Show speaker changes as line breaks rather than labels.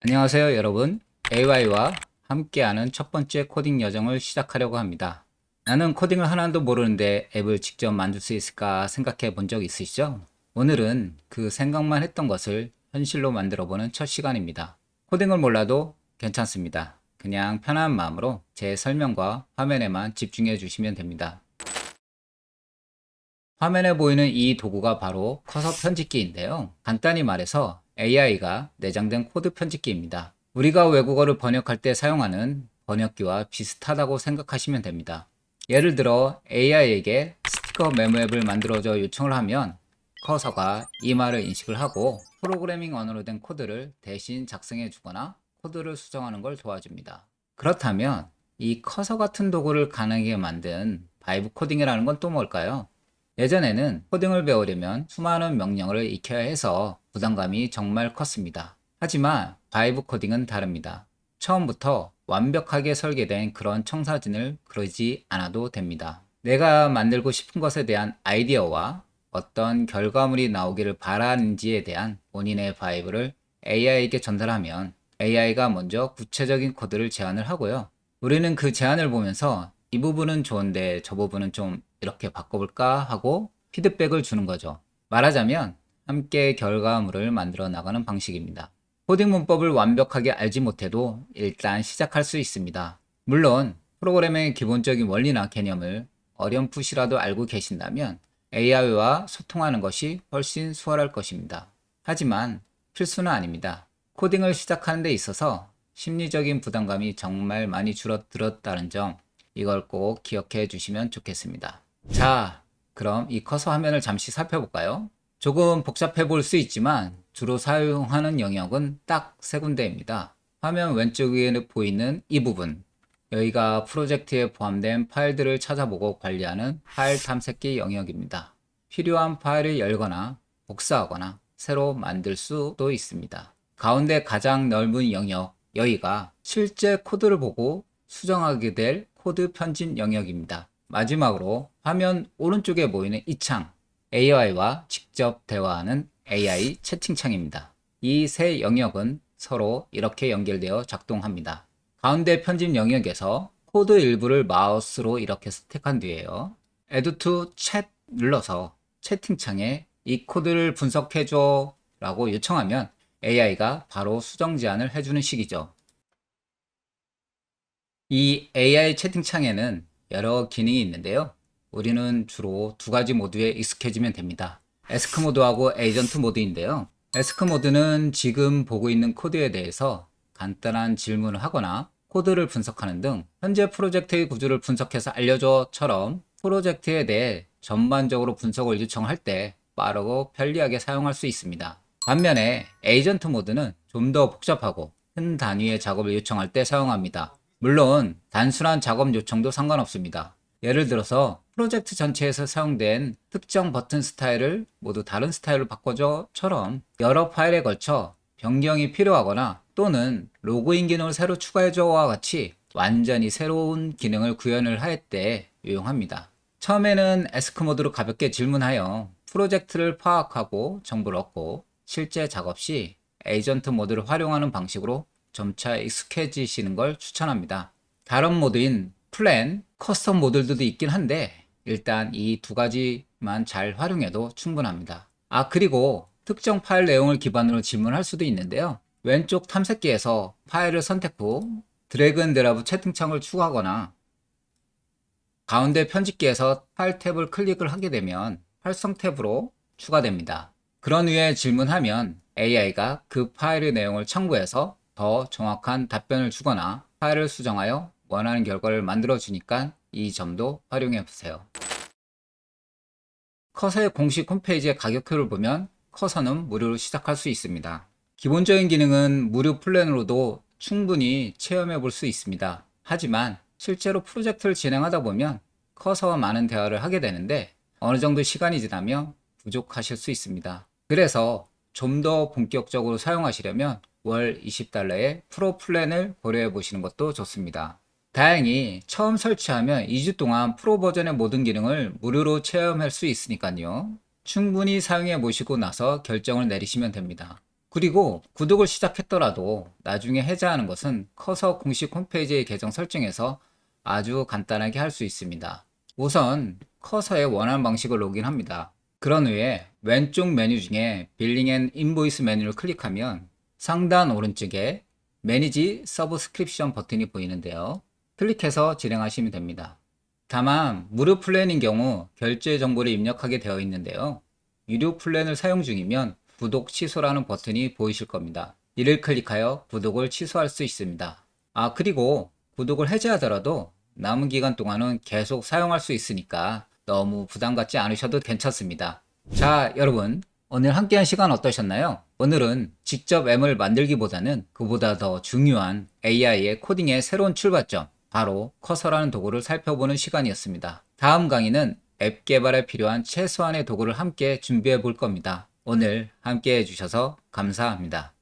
안녕하세요, 여러분. AI와 함께하는 첫 번째 코딩 여정을 시작하려고 합니다. 나는 코딩을 하나도 모르는데 앱을 직접 만들 수 있을까 생각해 본 적 있으시죠? 오늘은 그 생각만 했던 것을 현실로 만들어 보는 첫 시간입니다. 코딩을 몰라도 괜찮습니다. 그냥 편한 마음으로 제 설명과 화면에만 집중해 주시면 됩니다. 화면에 보이는 이 도구가 바로 커서 편집기인데요. 간단히 말해서 AI가 내장된 코드 편집기입니다. 우리가 외국어를 번역할 때 사용하는 번역기와 비슷하다고 생각하시면 됩니다. 예를 들어 AI에게 스티커 메모 앱을 만들어줘 요청을 하면 커서가 이 말을 인식을 하고 프로그래밍 언어로 된 코드를 대신 작성해 주거나 코드를 수정하는 걸 도와줍니다. 그렇다면 이 커서 같은 도구를 가능하게 만든 바이브 코딩이라는 건 또 뭘까요? 예전에는 코딩을 배우려면 수많은 명령어를 익혀야 해서 부담감이 정말 컸습니다. 하지만 바이브 코딩은 다릅니다. 처음부터 완벽하게 설계된 그런 청사진을 그리지 않아도 됩니다. 내가 만들고 싶은 것에 대한 아이디어와 어떤 결과물이 나오기를 바라는지에 대한 본인의 바이브를 AI에게 전달하면 AI가 먼저 구체적인 코드를 제안을 하고요. 우리는 그 제안을 보면서 이 부분은 좋은데 저 부분은 좀 이렇게 바꿔볼까 하고 피드백을 주는 거죠. 말하자면 함께 결과물을 만들어 나가는 방식입니다. 코딩 문법을 완벽하게 알지 못해도 일단 시작할 수 있습니다. 물론 프로그램의 기본적인 원리나 개념을 어렴풋이라도 알고 계신다면 AI와 소통하는 것이 훨씬 수월할 것입니다. 하지만 필수는 아닙니다. 코딩을 시작하는 데 있어서 심리적인 부담감이 정말 많이 줄어들었다는 점, 이걸 꼭 기억해 주시면 좋겠습니다. 자, 그럼 이 커서 화면을 잠시 살펴볼까요? 조금 복잡해 보일 수 있지만 주로 사용하는 영역은 딱 세 군데입니다. 화면 왼쪽 위에 보이는 이 부분, 여기가 프로젝트에 포함된 파일들을 찾아보고 관리하는 파일 탐색기 영역입니다. 필요한 파일을 열거나 복사하거나 새로 만들 수도 있습니다. 가운데 가장 넓은 영역, 여기가 실제 코드를 보고 수정하게 될 코드 편집 영역입니다. 마지막으로 화면 오른쪽에 보이는 이 창, AI와 직접 대화하는 AI 채팅창입니다. 이 세 영역은 서로 이렇게 연결되어 작동합니다. 가운데 편집 영역에서 코드 일부를 마우스로 이렇게 스택한 뒤에요. Add to Chat 눌러서 채팅창에 이 코드를 분석해줘 라고 요청하면 AI가 바로 수정 제안을 해주는 식이죠. 이 AI 채팅창에는 여러 기능이 있는데요. 우리는 주로 두 가지 모드에 익숙해지면 됩니다. 에스크 모드하고 에이전트 모드인데요. 에스크 모드는 지금 보고 있는 코드에 대해서 간단한 질문을 하거나 코드를 분석하는 등 현재 프로젝트의 구조를 분석해서 알려줘처럼 프로젝트에 대해 전반적으로 분석을 요청할 때 빠르고 편리하게 사용할 수 있습니다. 반면에 에이전트 모드는 좀 더 복잡하고 큰 단위의 작업을 요청할 때 사용합니다. 물론 단순한 작업 요청도 상관없습니다. 예를 들어서 프로젝트 전체에서 사용된 특정 버튼 스타일을 모두 다른 스타일로 바꿔줘처럼 여러 파일에 걸쳐 변경이 필요하거나 또는 로그인 기능을 새로 추가해줘와 같이 완전히 새로운 기능을 구현을 할 때 유용합니다. 처음에는 에스크 모드로 가볍게 질문하여 프로젝트를 파악하고 정보를 얻고 실제 작업 시 에이전트 모드를 활용하는 방식으로 점차 익숙해지시는 걸 추천합니다. 다른 모드인 플랜, 커스텀 모드들도 있긴 한데 일단 이 두 가지만 잘 활용해도 충분합니다. 그리고 특정 파일 내용을 기반으로 질문할 수도 있는데요. 왼쪽 탐색기에서 파일을 선택 후 드래그 앤 드랍 채팅창을 추가하거나 가운데 편집기에서 파일 탭을 클릭을 하게 되면 활성 탭으로 추가됩니다. 그런 후에 질문하면 AI가 그 파일의 내용을 참고해서 더 정확한 답변을 주거나 파일을 수정하여 원하는 결과를 만들어 주니까 이 점도 활용해 보세요. 커서의 공식 홈페이지의 가격표를 보면 커서는 무료로 시작할 수 있습니다. 기본적인 기능은 무료 플랜으로도 충분히 체험해 볼 수 있습니다. 하지만 실제로 프로젝트를 진행하다 보면 커서와 많은 대화를 하게 되는데 어느 정도 시간이 지나면 부족하실 수 있습니다. 그래서 좀 더 본격적으로 사용하시려면 월 $20의 프로 플랜을 고려해 보시는 것도 좋습니다. 다행히 처음 설치하면 2주 동안 프로 버전의 모든 기능을 무료로 체험할 수 있으니까요. 충분히 사용해 보시고 나서 결정을 내리시면 됩니다. 그리고 구독을 시작했더라도 나중에 해제하는 것은 커서 공식 홈페이지의 계정 설정에서 아주 간단하게 할 수 있습니다. 우선 커서의 원하는 방식을 로그인합니다. 그런 후에 왼쪽 메뉴 중에 빌링 앤 인보이스 메뉴를 클릭하면 상단 오른쪽에 매니지 서브스크립션 버튼이 보이는데요. 클릭해서 진행하시면 됩니다. 다만 무료 플랜인 경우 결제 정보를 입력하게 되어 있는데요. 유료 플랜을 사용 중이면 구독 취소라는 버튼이 보이실 겁니다. 이를 클릭하여 구독을 취소할 수 있습니다. 그리고 구독을 해제하더라도 남은 기간 동안은 계속 사용할 수 있으니까 너무 부담 갖지 않으셔도 괜찮습니다. 자, 여러분, 오늘 함께한 시간 어떠셨나요? 오늘은 직접 앱을 만들기보다는 그보다 더 중요한 AI의 코딩의 새로운 출발점, 바로 커서라는 도구를 살펴보는 시간이었습니다. 다음 강의는 앱 개발에 필요한 최소한의 도구를 함께 준비해 볼 겁니다. 오늘 함께 해주셔서 감사합니다.